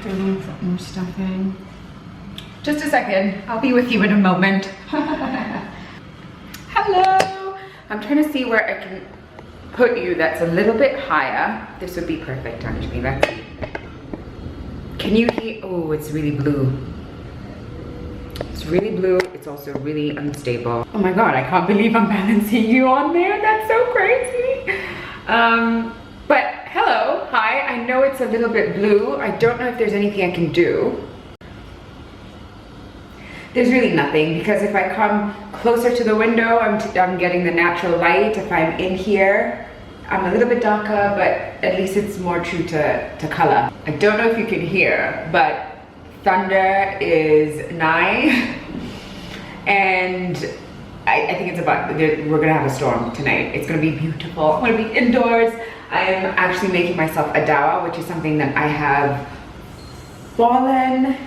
have to put more stuff in. Just a second, I'll be with you in a moment. Hello! I'm trying to see where I can put you that's a little bit higher. This would be perfect actually. Let's see. Can you hear? Oh, it's really blue. It's really blue. It's also really unstable. Oh my god, I can't believe I'm balancing you on there. That's so crazy. But hello, hi. I know it's a little bit blue. I don't know if there's anything I can do. There's really nothing, because if I come closer to the window, I'm getting the natural light. If I'm in here, I'm a little bit darker, but at least it's more true to color. I don't know if you can hear, but thunder is nigh. And I think it's about, we're gonna have a storm tonight. It's gonna be beautiful. I'm gonna be indoors. I'm actually making myself a dawa, which is something that I have fallen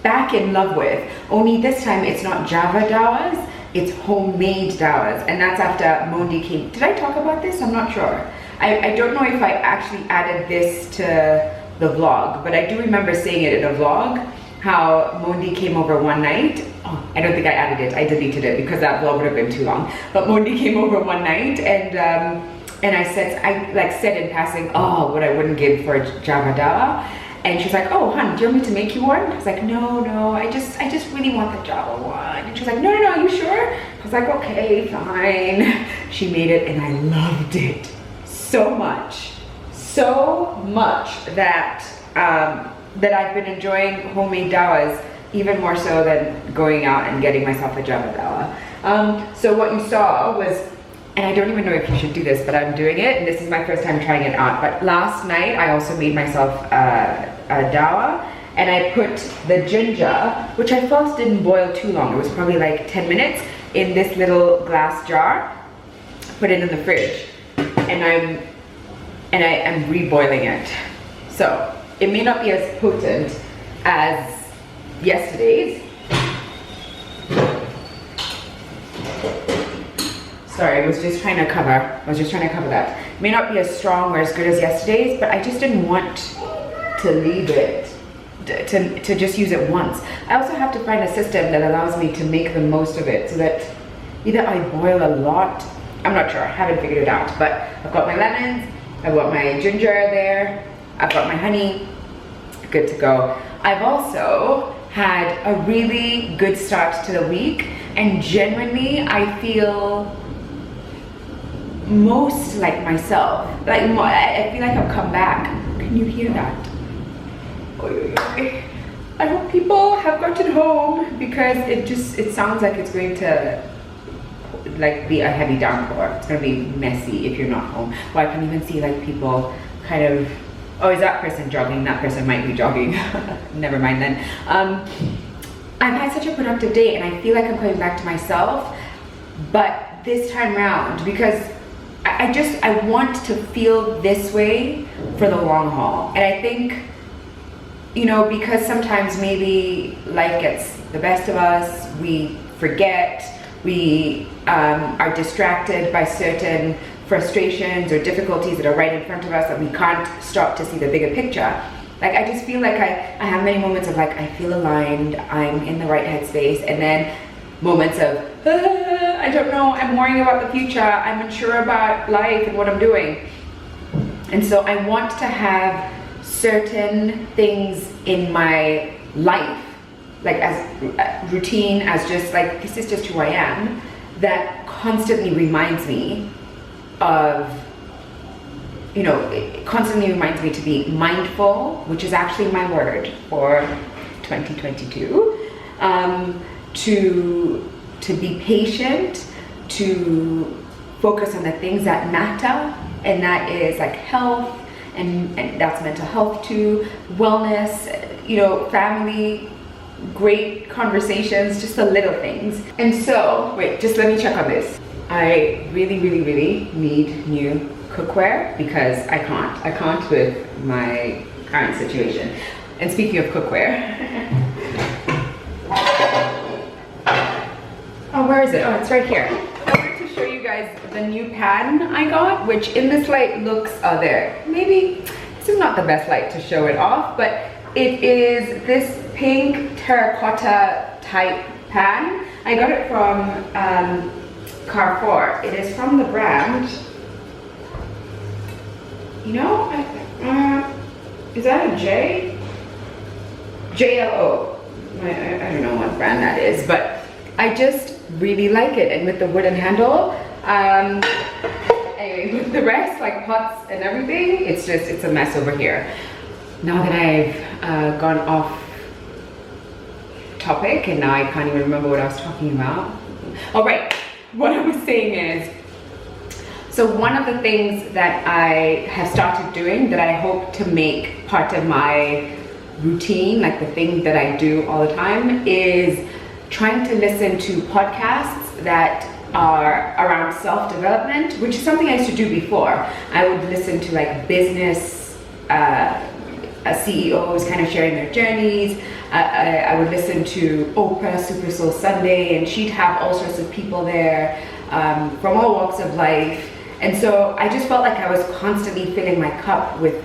back in love with. Only this time it's not Java dawas, it's homemade dawas. And that's after Mondi came. Did I talk about this? I'm not sure. I don't know if I actually added this to the vlog, but I do remember saying it in a vlog, how Mondi came over one night. Oh, I don't think I added it. I deleted it because that vlog would have been too long. But Mondi came over one night and I said in passing, oh, what I wouldn't give for a Java dawa. And she's like, oh, hon, do you want me to make you one? I was like, no, I just really want the Java one. And she's like, no, are you sure? I was like, okay, fine. She made it and I loved it so much that that I've been enjoying homemade dawas even more so than going out and getting myself a Java dawa. So what you saw was, and I don't even know if you should do this, but I'm doing it, and this is my first time trying it out. But last night I also made myself a dawa, and I put the ginger, which I felt didn't boil too long. It was probably like 10 minutes in this little glass jar. Put it in the fridge, and I am reboiling it. So it may not be as potent as yesterday's. Sorry, I was just trying to cover that. It may not be as strong or as good as yesterday's, but I just didn't want to leave it, to just use it once. I also have to find a system that allows me to make the most of it so that either I boil a lot, I'm not sure, I haven't figured it out, but I've got my lemons, I've got my ginger there, I've got my honey, good to go. I've also had a really good start to the week, and genuinely I feel most like myself. Like I feel like I've come back. Can you hear that? I hope people have gotten home, because it sounds like it's going to like be a heavy downpour. It's gonna be messy if you're not home. Well, I can even see like people kind of, oh, is that person jogging? That person might be jogging. Never mind then. I've had such a productive day and I feel like I'm coming back to myself, but this time round, because I want to feel this way for the long haul. And I think, you know, because sometimes maybe life gets the best of us, we forget, we are distracted by certain frustrations or difficulties that are right in front of us, that we can't stop to see the bigger picture. Like, I just feel like I have many moments of like, I feel aligned, I'm in the right headspace, and then moments of, I don't know, I'm worrying about the future, I'm unsure about life and what I'm doing. And so I want to have certain things in my life, like as routine, as just like, this is just who I am, that constantly reminds me of, you know, it constantly reminds me to be mindful, which is actually my word for 2022, to be patient, to focus on the things that matter, and that is like health, and that's mental health too, wellness, you know, family, great conversations, just the little things. And so, wait, just let me check on this. I really need new cookware, because I can't with my current situation. And speaking of cookware, oh, where is it? Oh, it's right here. I wanted to show you guys the new pan I got, which in this light looks, oh, there. Maybe this is not the best light to show it off, but it is this pink terracotta type pan. I got it from Carrefour. It is from the brand, you know, is that a J? JLO. I don't know what brand that is, but I just really like it. And with the wooden handle, anyway, with the rest, like pots and everything, it's a mess over here. Now that I've gone off topic and now I can't even remember what I was talking about. All right, what I was saying is, so one of the things that I have started doing that I hope to make part of my routine, like the thing that I do all the time, is trying to listen to podcasts that are around self-development, which is something I used to do before. I would listen to like business CEOs kind of sharing their journeys. I would listen to Oprah Super Soul Sunday, and she'd have all sorts of people there from all walks of life. And so I just felt like I was constantly filling my cup with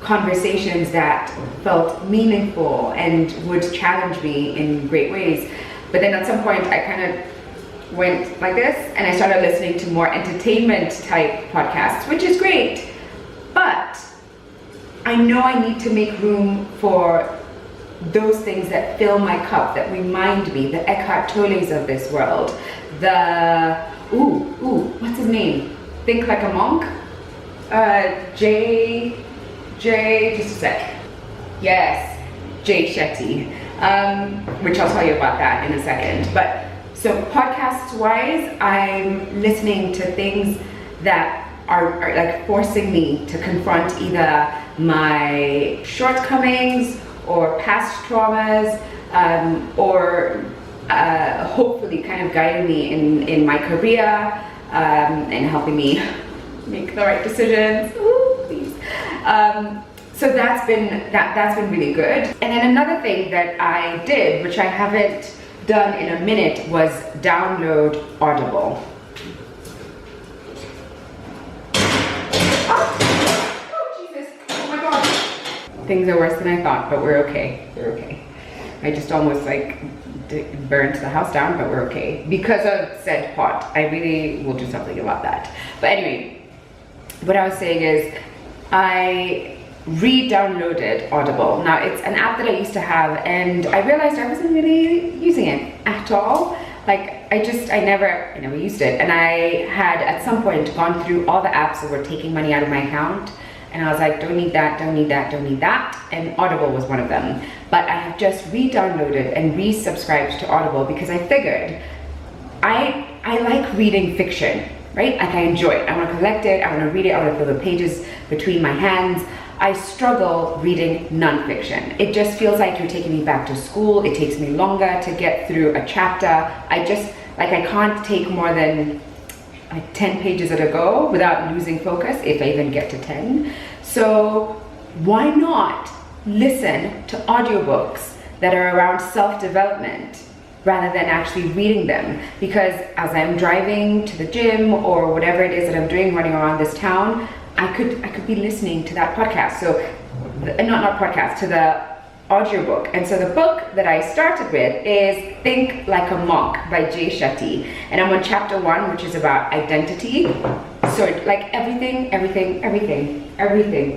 conversations that felt meaningful and would challenge me in great ways. But then at some point I kind of went like this and I started listening to more entertainment type podcasts, which is great. But I know I need to make room for those things that fill my cup, that remind me, the Eckhart Tolles of this world, the, what's his name? Think Like a Monk? Just a sec. Yes, Jay Shetty, which I'll tell you about that in a second. But so podcasts wise, I'm listening to things that are like forcing me to confront either my shortcomings or past traumas, or hopefully kind of guiding me in my career, and helping me make the right decisions. Ooh, please. So that's been really good. And then another thing that I did, which I haven't done in a minute, was download Audible. Oh Jesus, oh my God. Things are worse than I thought, but we're okay, we're okay. I just almost like burned the house down, but we're okay. Because of said pot, I really will do something about that. But anyway, what I was saying is, I re-downloaded Audible. Now it's an app that I used to have, and I realized I wasn't really using it at all. Like I never used it. And I had at some point gone through all the apps that were taking money out of my account, and I was like, don't need that, don't need that, don't need that. And Audible was one of them. But I have just re-downloaded and re-subscribed to Audible because I figured I like reading fiction, right? Like I enjoy it. I want to collect it, I want to read it, I want to feel the pages between my hands. I struggle reading nonfiction. It just feels like you're taking me back to school. It takes me longer to get through a chapter. I can't take more than like 10 pages at a go without losing focus, if I even get to 10. So why not listen to audiobooks that are around self-development rather than actually reading them? Because as I'm driving to the gym or whatever it is that I'm doing, running around this town, I could be listening to that podcast. So, not podcast, to the audiobook. And so the book that I started with is Think Like a Monk by Jay Shetty. And I'm on chapter 1, which is about identity. So like everything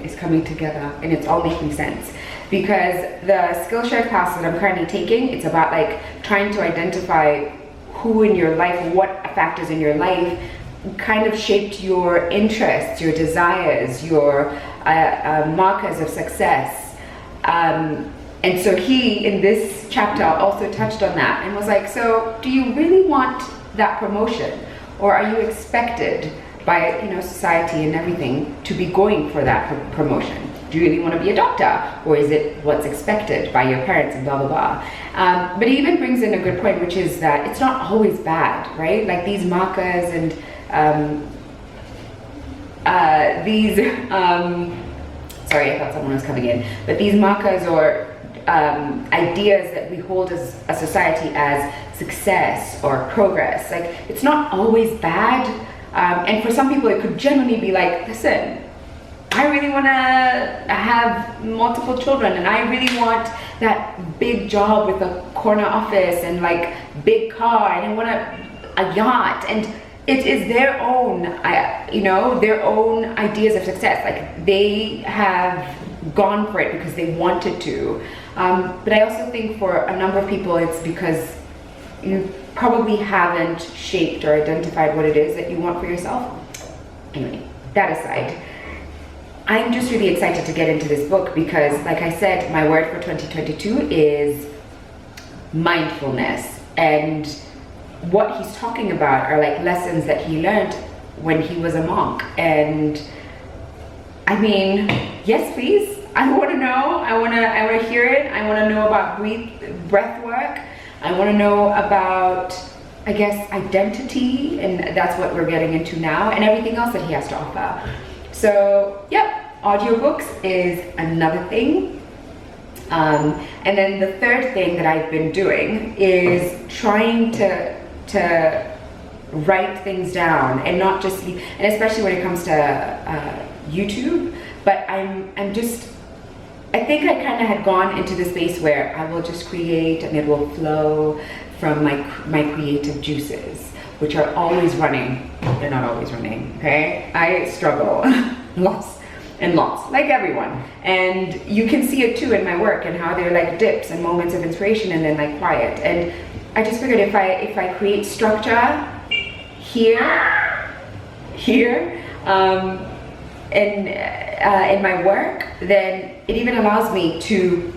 is coming together and it's all making sense. Because the Skillshare class that I'm currently taking, it's about like trying to identify who in your life, what factors in your life kind of shaped your interests, your desires, your markers of success. And so he, in this chapter, also touched on that and was like, so do you really want that promotion? Or are you expected by society and everything to be going for that promotion? Do you really want to be a doctor? Or is it what's expected by your parents and blah, blah, blah? But he even brings in a good point, which is that it's not always bad, right? Like these markers and sorry, I thought someone was coming in. But these markers or ideas that we hold as a society as success or progress, like it's not always bad. And for some people it could genuinely be like, listen, I I really want to have multiple children, and I really want that big job with a corner office and like big car, and I want a yacht. And it is their own, their own ideas of success. Like they have gone for it because they wanted to. But I also think for a number of people, it's because you probably haven't shaped or identified what it is that you want for yourself. Anyway, that aside, I'm just really excited to get into this book because, like I said, my word for 2022 is mindfulness. And what he's talking about are like lessons that he learned when he was a monk. And I mean, yes, please. I want to know. I want to hear it. I want to know about breath work. I want to know about, I guess, identity, and that's what we're getting into now, and everything else that he has to offer. So, yep, audiobooks is another thing. And then the third thing that I've been doing is trying to write things down, and not just, and especially when it comes to YouTube. But I think I kind of had gone into the space where I will just create and it will flow from my creative juices, which are always running. They're not always running, okay? I struggle lots and lots, like everyone. And you can see it too in my work, and how they're like dips and moments of inspiration and then like quiet. And I just figured if I create structure here, in my work, then it even allows me to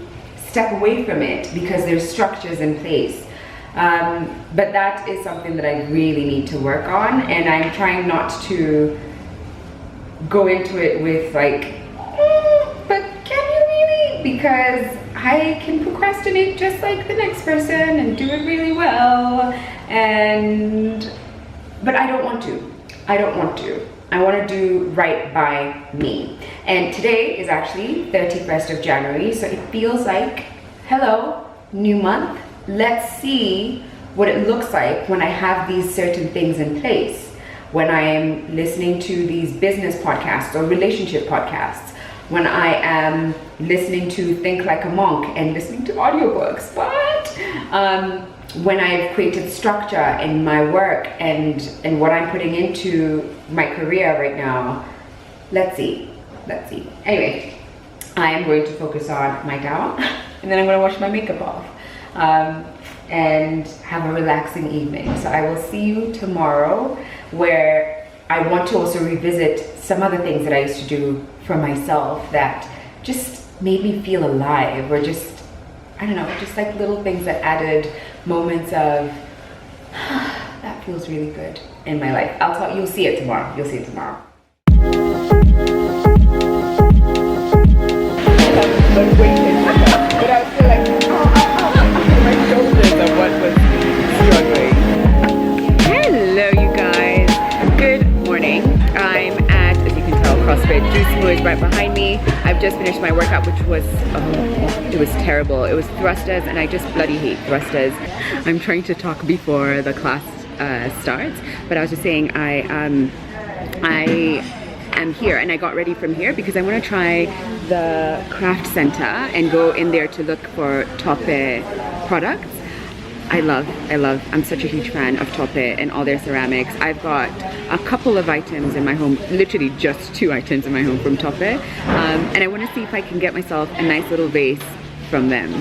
step away from it because there's structures in place. But that is something that I really need to work on, and I'm trying not to go into it with like, but can you really? Because I can procrastinate just like the next person and do it really well, but I don't want to. I want to do right by me. And today is actually 31st of January, so it feels like, hello, new month. Let's see what it looks like when I have these certain things in place. When I am listening to these business podcasts or relationship podcasts. When I am listening to Think Like a Monk and listening to audiobooks. When I've created structure in my work and what I'm putting into my career right now. Let's see. Anyway, I am going to focus on my gown, and then I'm going to wash my makeup off and have a relaxing evening. So I will see you tomorrow, where I want to also revisit some other things that I used to do for myself that just made me feel alive, or just, I don't know, just like little things that added moments of that feels really good in my life. You'll see it tomorrow. But I was still like, my shoulders of what was struggling. Hello, you guys. Good morning. I'm at, as you can tell, CrossFit. Juice is right behind me. I've just finished my workout, which was, it was terrible. It was thrusters, and I just bloody hate thrusters. I'm trying to talk before the class starts, but I was just saying I am here, and I got ready from here because I want to try the craft center and go in there to look for Tope products. I'm such a huge fan of Tope and all their ceramics. I've got a couple of items in my home, literally just 2 items in my home from Tope, and I want to see if I can get myself a nice little vase from them.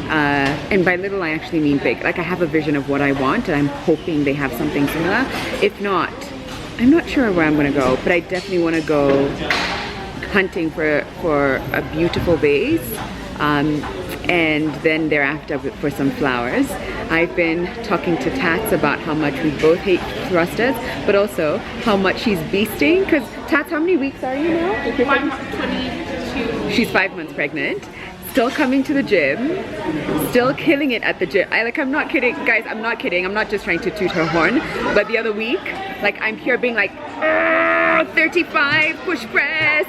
And by little I actually mean big. Like, I have a vision of what I want, and I'm hoping they have something similar. If not, I'm not sure where I'm gonna go, but I definitely want to go hunting for a beautiful vase, and then thereafter for some flowers. I've been talking to Tats about how much we both hate thrusters, but also how much she's beasting. Because Tats, how many weeks are you now? 22. She's 5 months pregnant. Still coming to the gym, still killing it at the gym. I'm not kidding, guys, I'm not kidding. I'm not just trying to toot her horn, but the other week, like, I'm here being like, 35 push press.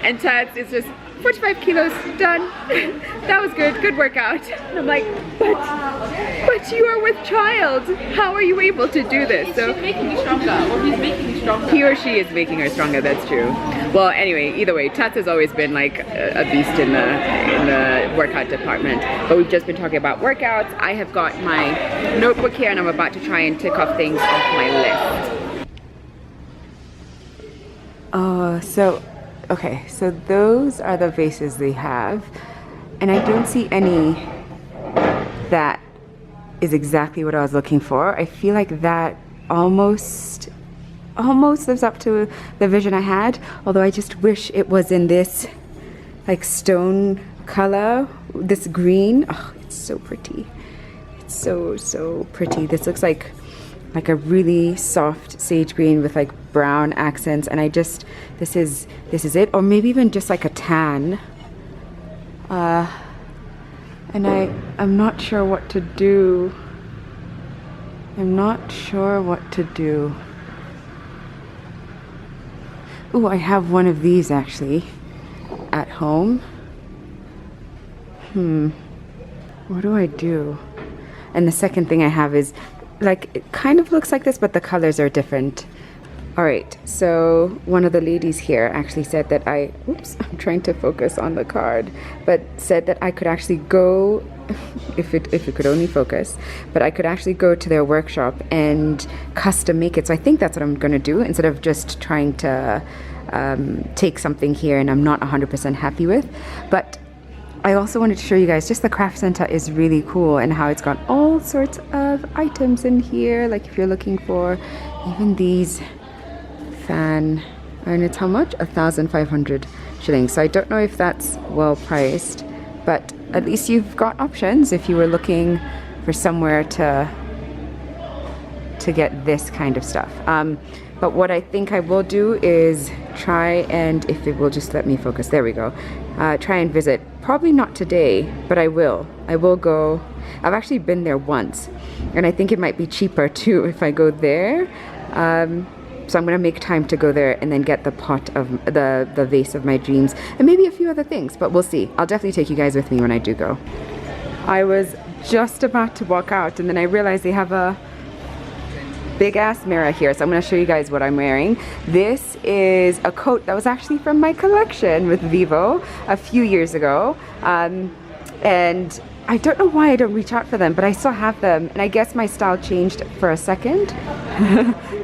And Tats is just 45 kilos, done. That was good workout. And I'm like, but you are with child. How are you able to do this? So she's making me stronger, or he's making me stronger. He or she is making her stronger, that's true. Well, anyway, either way, Tats has always been like a beast in the workout department. But we've just been talking about workouts. I have got my notebook here and I'm about to try and tick off things off my list. Okay, so those are the vases they have. And I don't see any that is exactly what I was looking for. I feel like that almost lives up to the vision I had, although I just wish it was in this like stone color, this green. Oh, it's so pretty. It's so pretty. This looks like a really soft sage green with like brown accents, and I just, this is it, or maybe even just like a tan. And I'm not sure what to do. Ooh, I have one of these actually at home. What do I do? And the second thing I have is like, it kind of looks like this, but the colors are different. All right, so one of the ladies here actually said that I'm trying to focus on the card, but said that I could actually go, if it could only focus, but I could actually go to their workshop and custom make it. So I think that's what I'm gonna do, instead of just trying to take something here and I'm not 100% happy with. But I also wanted to show you guys, just the craft center is really cool, and how it's got all sorts of items in here. Like if you're looking for even these fan, and it's how much? 1,500 shillings. So I don't know if that's well priced, but at least you've got options if you were looking for somewhere to get this kind of stuff. But what I think I will do is try, and if it will just let me focus, there we go, try and visit. Probably not today, but I will go. I've actually been there once, and I think it might be cheaper too if I go there. So I'm gonna make time to go there and then get the pot of the vase of my dreams, and maybe a few other things, but we'll see. I'll definitely take you guys with me when I do go. I was just about to walk out, and then I realized they have a big ass mirror here, so I'm gonna show you guys what I'm wearing. This is a coat that was actually from my collection with Vivo a few years ago, and I don't know why I don't reach out for them, but I still have them, and I guess my style changed for a second.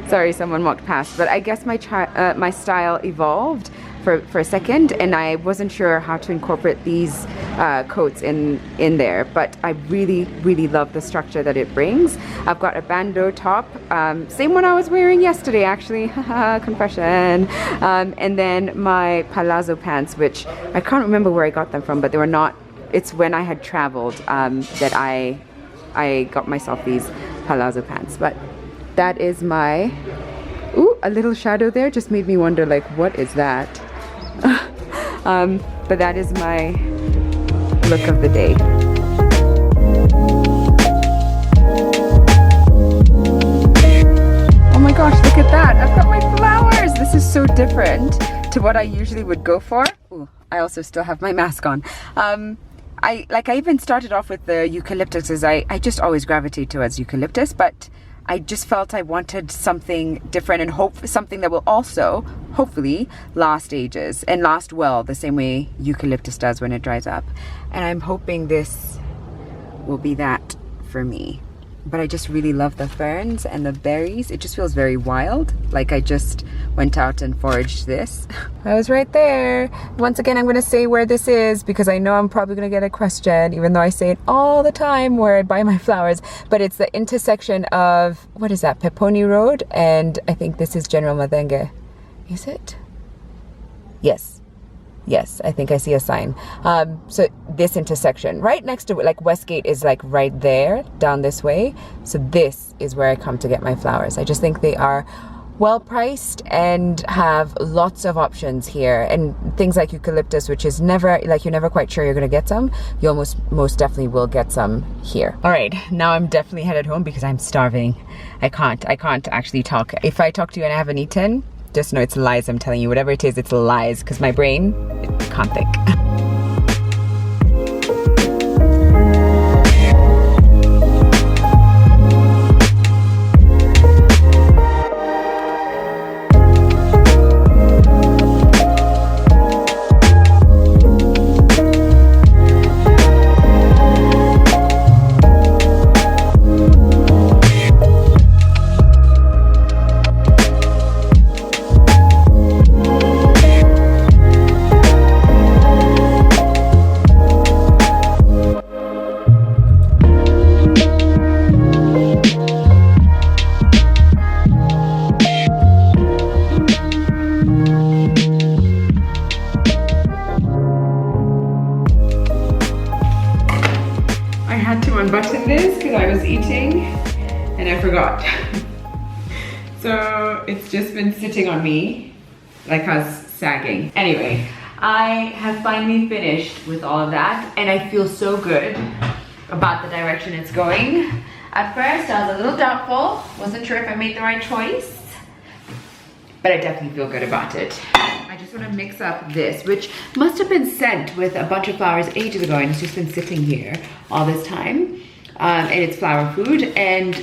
Sorry, someone walked past, but I guess my style evolved for a second, and I wasn't sure how to incorporate these coats in there, but I really love the structure that it brings. I've got a bandeau top, same one I was wearing yesterday actually, confession, and then my palazzo pants, which I can't remember where I got them from, but they were not, it's when I had traveled that I got myself these palazzo pants. But that is my, ooh, a little shadow there just made me wonder, like, what is that? But that is my look of the day. Oh my gosh, look at that. I've got my flowers. This is so different to what I usually would go for. Ooh, I also still have my mask on. I even started off with the eucalyptus, because I just always gravitate towards eucalyptus, but I just felt I wanted something different, and something that will also hopefully last ages and last well, the same way eucalyptus does when it dries up. And I'm hoping this will be that for me. But I just really love the ferns and the berries. It just feels very wild, like I just went out and foraged this. I was right there. Once again, I'm gonna say where this is, because I know I'm probably gonna get a question, even though I say it all the time where I buy my flowers. But it's the intersection of, what is that, Peponi Road, and I think this is General Madenge. Is it? Yes, I think I see a sign. So this intersection, right next to it, like Westgate is like right there, down this way. So this is where I come to get my flowers. I just think they are well priced and have lots of options here. And things like eucalyptus, which is never, like, you're never quite sure you're gonna get some. You almost most definitely will get some here. All right, now I'm definitely headed home because I'm starving. I can't actually talk. If I talk to you and I haven't eaten, just know it's lies. I'm telling you, whatever it is, it's lies, because my brain, it can't think. had to unbutton this because I was eating and I forgot. So it's just been sitting on me like I was sagging. Anyway, I have finally finished with all of that and I feel so good about the direction it's going. At first I was a little doubtful, wasn't sure if I made the right choice, but I definitely feel good about it. I just want to mix up this, which must have been sent with a bunch of flowers ages ago and it's just been sitting here all this time. And it's flower food and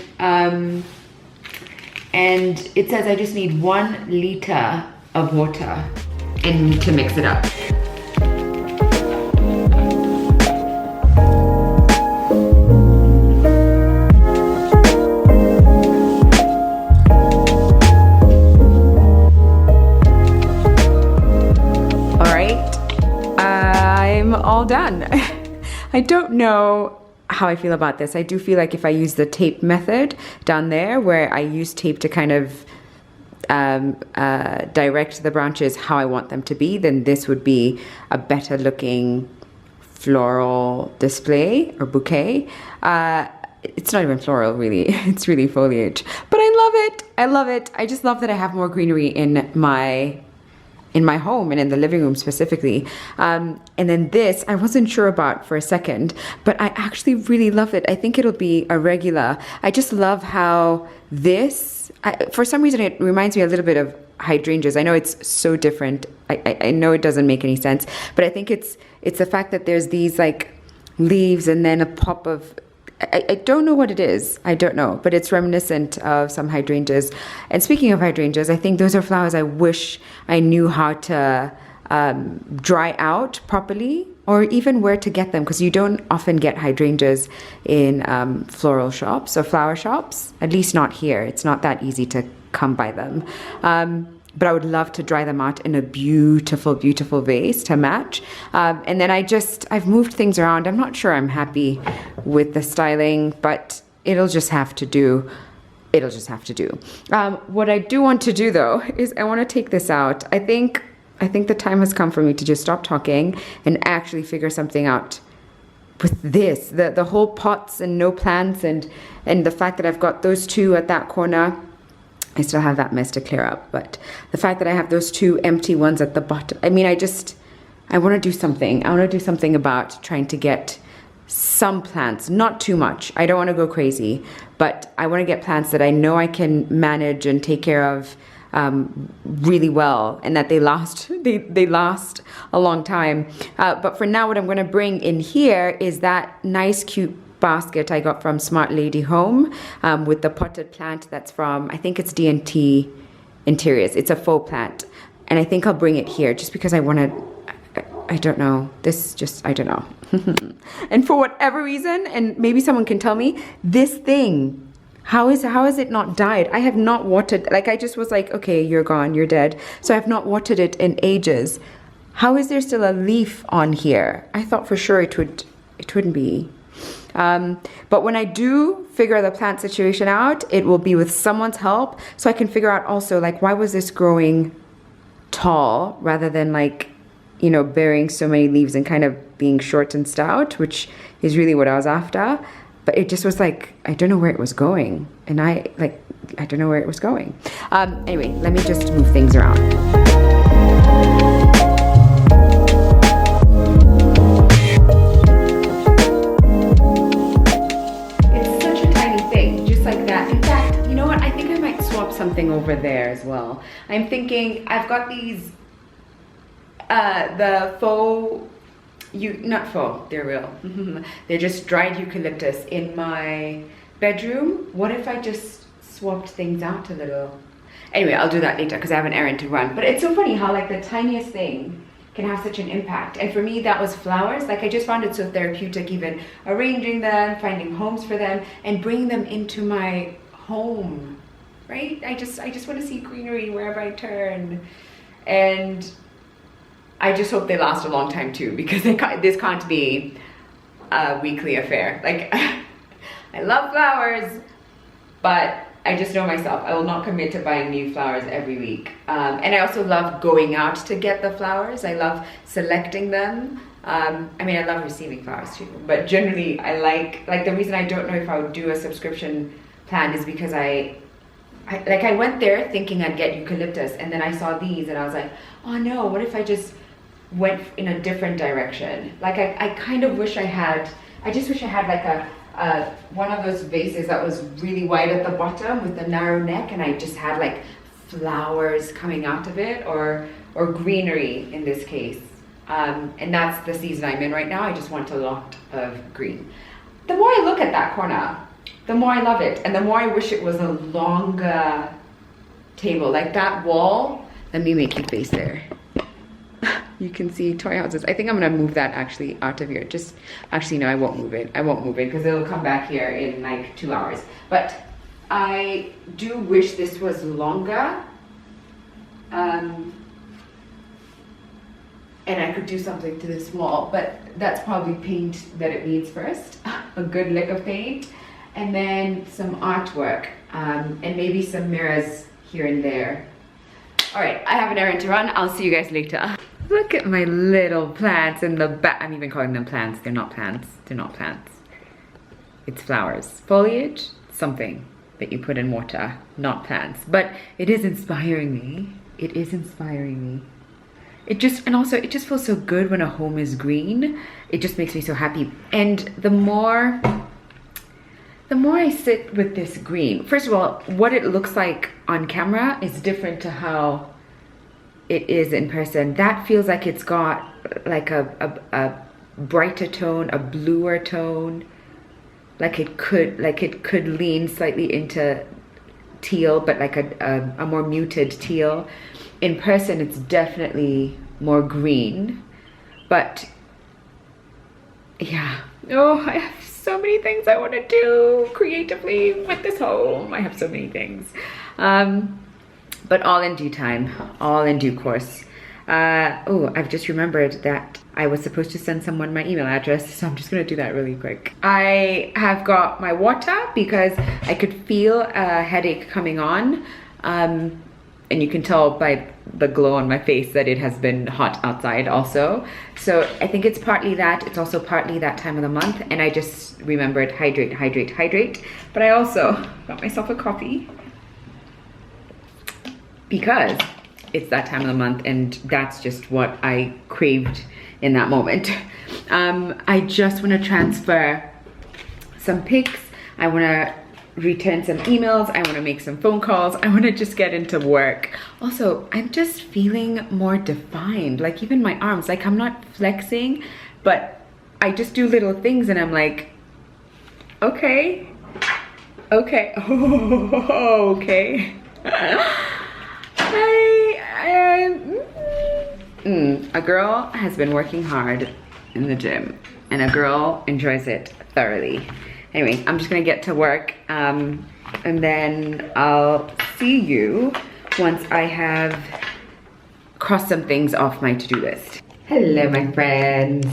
it says I just need 1 liter of water to mix it up. All done. I don't know how I feel about this. I do feel like if I use the tape method down there, where I use tape to kind of direct the branches how I want them to be, then this would be a better looking floral display or bouquet. It's not even floral really, it's really foliage, but I love it. I love it. I just love that I have more greenery in my home and in the living room specifically. And then this, I wasn't sure about for a second, but I actually really love it. I think it'll be a regular. I just love how this, for some reason it reminds me a little bit of hydrangeas. I know it's so different. I know it doesn't make any sense, but I think it's the fact that there's these like leaves and then a pop of, I don't know what it is. I don't know, but it's reminiscent of some hydrangeas. And speaking of hydrangeas, I think those are flowers I wish I knew how to dry out properly, or even where to get them, because you don't often get hydrangeas in floral shops or flower shops, at least not here. It's not that easy to come by them. But I would love to dry them out in a beautiful, beautiful vase to match. And then I've moved things around. I'm not sure I'm happy with the styling, but it'll just have to do. It'll just have to do. What I do want to do though, is I want to take this out. I think the time has come for me to just stop talking and actually figure something out with this. The whole pots and no plants and the fact that I've got those two at that corner. I still have that mess to clear up, but the fact that I have those 2 empty ones at the bottom, I mean, I want to do something. I want to do something about trying to get some plants, not too much. I don't want to go crazy, but I want to get plants that I know I can manage and take care of really well, and that they last a long time. But for now, what I'm going to bring in here is that nice, cute basket I got from Smart Lady Home with the potted plant that's from, I think it's D&T Interiors. It's a faux plant, and I think I'll bring it here just because I want to, I don't know, I don't know. And for whatever reason, and maybe someone can tell me, this thing, how is it not died? I have not watered, like I just was like, okay, you're gone, you're dead. So I have not watered it in ages. How is there still a leaf on here? I thought for sure it wouldn't be. But when I do figure the plant situation out, it will be with someone's help, so I can figure out also, like, why was this growing tall rather than, like, you know, bearing so many leaves and kind of being short and stout, which is really what I was after. But it just was like, I don't know where it was going, and I don't know where it was going. Anyway, let me just move things around. Something over there as well. I'm thinking I've got these the faux, not faux, they're real. They're just dried eucalyptus in my bedroom. What if I just swapped things out a little? Anyway, I'll do that later because I have an errand to run. But it's so funny how like the tiniest thing can have such an impact. And for me, that was flowers. Like I just found it so therapeutic, even arranging them, finding homes for them, and bringing them into my home. Right? I just want to see greenery wherever I turn, and I just hope they last a long time too, because this can't be a weekly affair. Like I love flowers, but I just know myself, I will not commit to buying new flowers every week. And I also love going out to get the flowers. I love selecting them. I mean, I love receiving flowers too, but generally I like the reason I don't know if I would do a subscription plan is because I went there thinking I'd get eucalyptus, and then I saw these and I was like, oh no, what if I just went in a different direction? Like I kind of wish I just wish I had like a one of those vases that was really wide at the bottom with a narrow neck, and I just had like flowers coming out of it, or greenery in this case. And that's the season I'm in right now. I just want a lot of green. The more I look at that corner, the more I love it, and the more I wish it was a longer table. Like that wall, let me make you face there. You can see toy houses. I think I'm gonna move that actually out of here. Actually no, I won't move it. I won't move it because it'll come back here in like 2 hours. But I do wish this was longer. And I could do something to this wall, but that's probably paint that it needs first. A good lick of paint, and then some artwork, and maybe some mirrors here and there. All right, I have an errand to run. I'll see you guys later. Look at my little plants in the back. I'm even calling them plants. They're not plants. They're not plants. It's flowers. Foliage, something that you put in water, not plants. But it is inspiring me. It is inspiring me. It just feels so good when a home is green. It just makes me so happy. And the more I sit with this green, first of all, what it looks like on camera is different to how it is in person. That feels like it's got like a brighter tone, a bluer tone. Like it could lean slightly into teal, but like a more muted teal. In person, it's definitely more green, but yeah. Oh, I have so many things I want to do creatively with this home. I have so many things, but all in due time, all in due course. Oh, I've just remembered that I was supposed to send someone my email address, so I'm just gonna do that really quick. I have got my water because I could feel a headache coming on. And you can tell by the glow on my face that it has been hot outside also. So I think it's partly that. It's also partly that time of the month. And I just remembered hydrate, hydrate, hydrate. But I also got myself a coffee because it's that time of the month and that's just what I craved in that moment. I just want to transfer some pics. I want to return some emails. I want to make some phone calls. I want to just get into work. Also, I'm just feeling more defined, like even my arms, like I'm not flexing, but I just do little things and I'm like, okay, okay, oh, okay. A girl has been working hard in the gym and a girl enjoys it thoroughly. Anyway, I'm just gonna get to work and then I'll see you once I have crossed some things off my to-do list. Hello, my friends.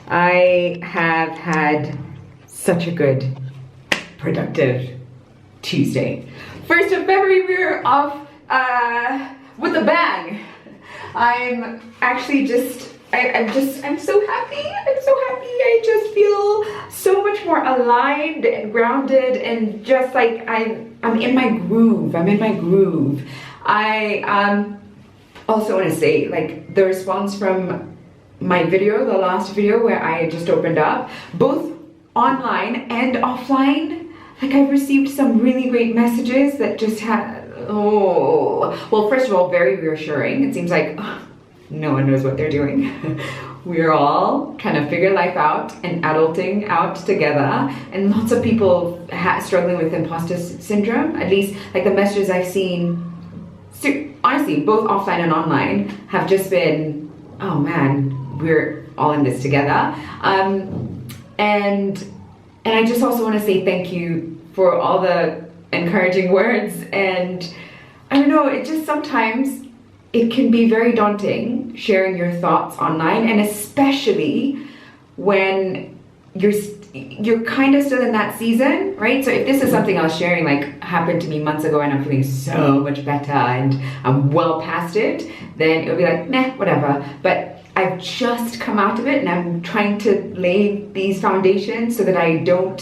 I have had such a good, productive Tuesday. 1st of February, we're off with a bang. I'm actually I'm so happy. I'm so happy. I just feel so much more aligned and grounded and just like I'm in my groove. I'm in my groove. I also want to say, like, the response from my video, the last video where I just opened up, both online and offline, like I've received some really great messages that just had, oh, well, first of all, very reassuring. It seems like no one knows what they're doing. We're all trying to figure life out and adulting out together, and lots of people struggling with imposter syndrome. At least like the messages I've seen, honestly, both offline and online, have just been, oh man, we're all in this together. And I just also want to say thank you for all the encouraging words. And I don't know, it just sometimes it can be very daunting sharing your thoughts online, and especially when you're kind of still in that season, right? So if this is something I was sharing, like happened to me months ago and I'm feeling so much better and I'm well past it, then it'll be like, meh, whatever. But I've just come out of it, and I'm trying to lay these foundations so that I don't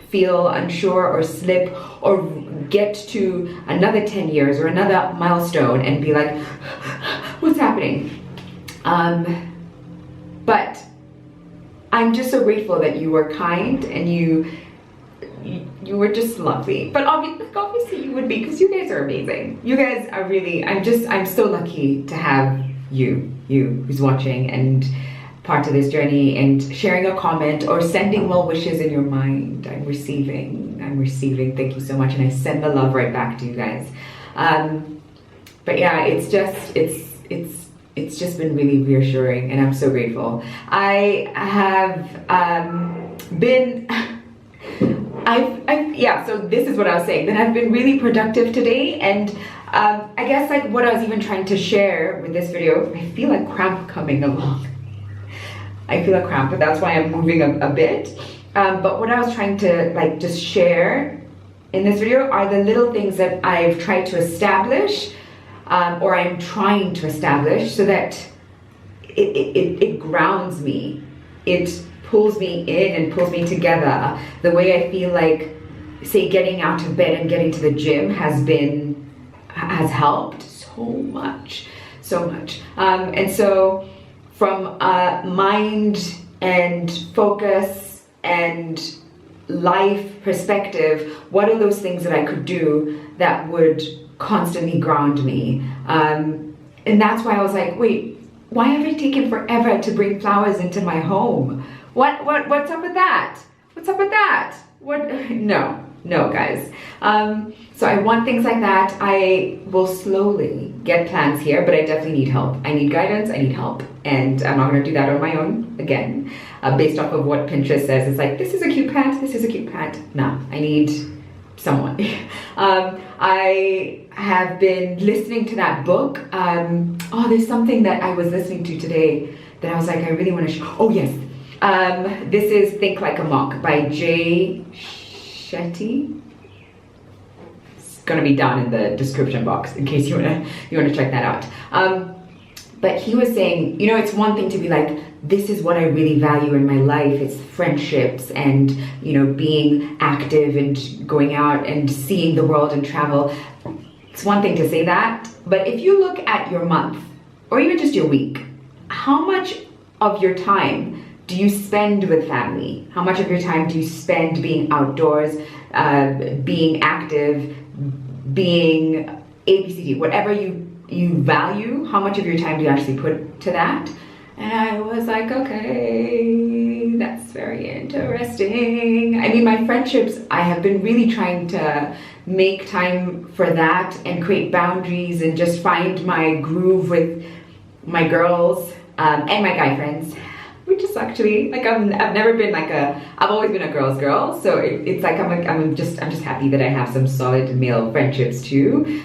feel unsure or slip or get to another 10 years or another milestone and be like, what's happening? But I'm just so grateful that you were kind and you were just lovely. But obviously you would be, because you guys are amazing. You guys are really, I'm so lucky to have you who's watching and part of this journey and sharing a comment or sending well wishes in your mind. I'm receiving. Thank you so much, and I send the love right back to you guys. But yeah, it's just been really reassuring, and I'm so grateful. I have been so this is what I was saying, that I've been really productive today, and I guess like what I was even trying to share with this video, I feel a cramp coming along. I feel a cramp, but that's why I'm moving a bit. But what I was trying to like just share in this video are the little things that I've tried to establish, or I'm trying to establish, so that it grounds me. It pulls me in and pulls me together. The way I feel like, say, getting out of bed and getting to the gym has helped so much. And so from mind and focus and life perspective, what are those things that I could do that would constantly ground me? And that's why I was like, wait, why have it taken forever to bring flowers into my home? What's up with that? No, guys. So I want things like that. I will slowly get plans here, but I definitely need help. I need guidance, I need help. And I'm not gonna do that on my own again, based off of what Pinterest says. It's like, this is a cute plant, this is a cute plant. No, I need someone. I have been listening to that book. There's something that I was listening to today that I was like, I really wanna oh yes. This is Think Like a Monk by Jay Shetty. It's gonna be down in the description box in case you wanna check that out. But he was saying, you know, it's one thing to be like, this is what I really value in my life. It's friendships and, you know, being active and going out and seeing the world and travel. It's one thing to say that, but if you look at your month or even just your week, how much of your time do you spend with family? How much of your time do you spend being outdoors, being active, being ABCD, whatever you value, how much of your time do you actually put to that? And I was like, okay, that's very interesting. I mean, my friendships, I have been really trying to make time for that and create boundaries and just find my groove with my girls and my guy friends. Which is actually like I've never been like I've always been a girl's girl, so it's like I'm just happy that I have some solid male friendships too.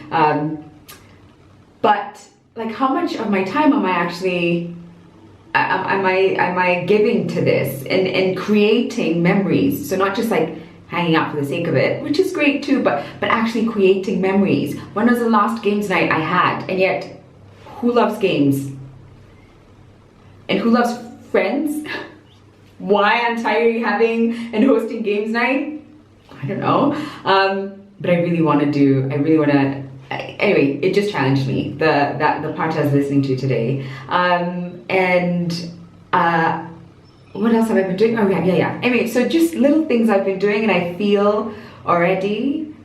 But like, how much of my time am I actually am I giving to this and creating memories? So not just like hanging out for the sake of it, which is great too, but actually creating memories. When was the last games night I had? And yet, who loves games? And who loves friends? Why I'm tired of having and hosting games night? I don't know. But I really want to anyway, it just challenged me, the part I was listening to today. What else have I been doing? Oh yeah. Anyway, so just little things I've been doing, and I feel already,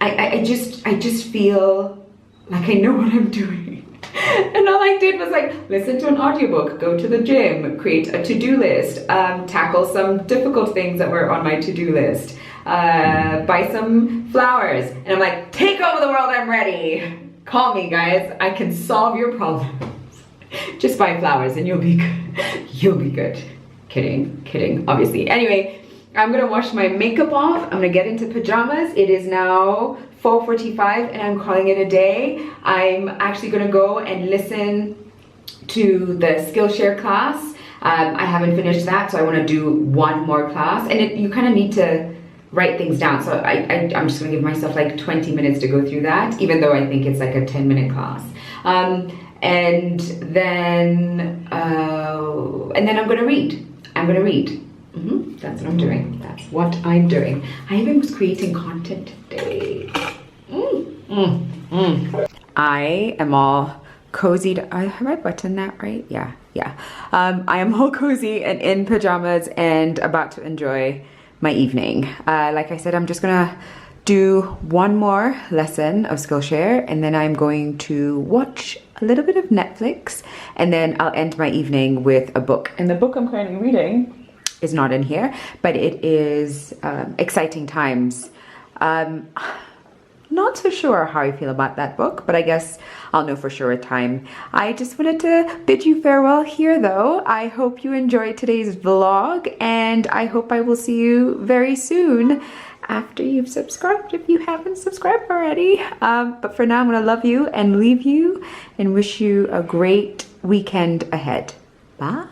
I just feel like I know what I'm doing. And all I did was like listen to an audiobook, go to the gym, create a to-do list, tackle some difficult things that were on my to-do list, buy some flowers, and I'm like, take over the world, I'm ready. Call me, guys, I can solve your problems. Just buy flowers and you'll be good. You'll be good. Kidding, obviously. Anyway, I'm gonna wash my makeup off. I'm gonna get into pajamas. It is now 4:45 and I'm calling it a day. I'm actually gonna go and listen to the Skillshare class. I haven't finished that, so I wanna do one more class. And you kind of need to write things down. So I'm just gonna give myself like 20 minutes to go through that, even though I think it's like a 10-minute class. and then I'm gonna read. That's what I'm doing. That's what I'm doing. I even was creating content today. I am all cozied. Have I buttoned that right? Yeah. I am all cozy and in pajamas and about to enjoy my evening. Like I said, I'm just gonna do one more lesson of Skillshare, and then I'm going to watch a little bit of Netflix, and then I'll end my evening with a book. And the book I'm currently reading is not in here, but it is Exciting Times. Not so sure how I feel about that book, but I guess I'll know for sure with time. I just wanted to bid you farewell here though. I hope you enjoyed today's vlog, and I hope I will see you very soon after you've subscribed, if you haven't subscribed already. But for now, I'm gonna love you and leave you and wish you a great weekend ahead. Bye.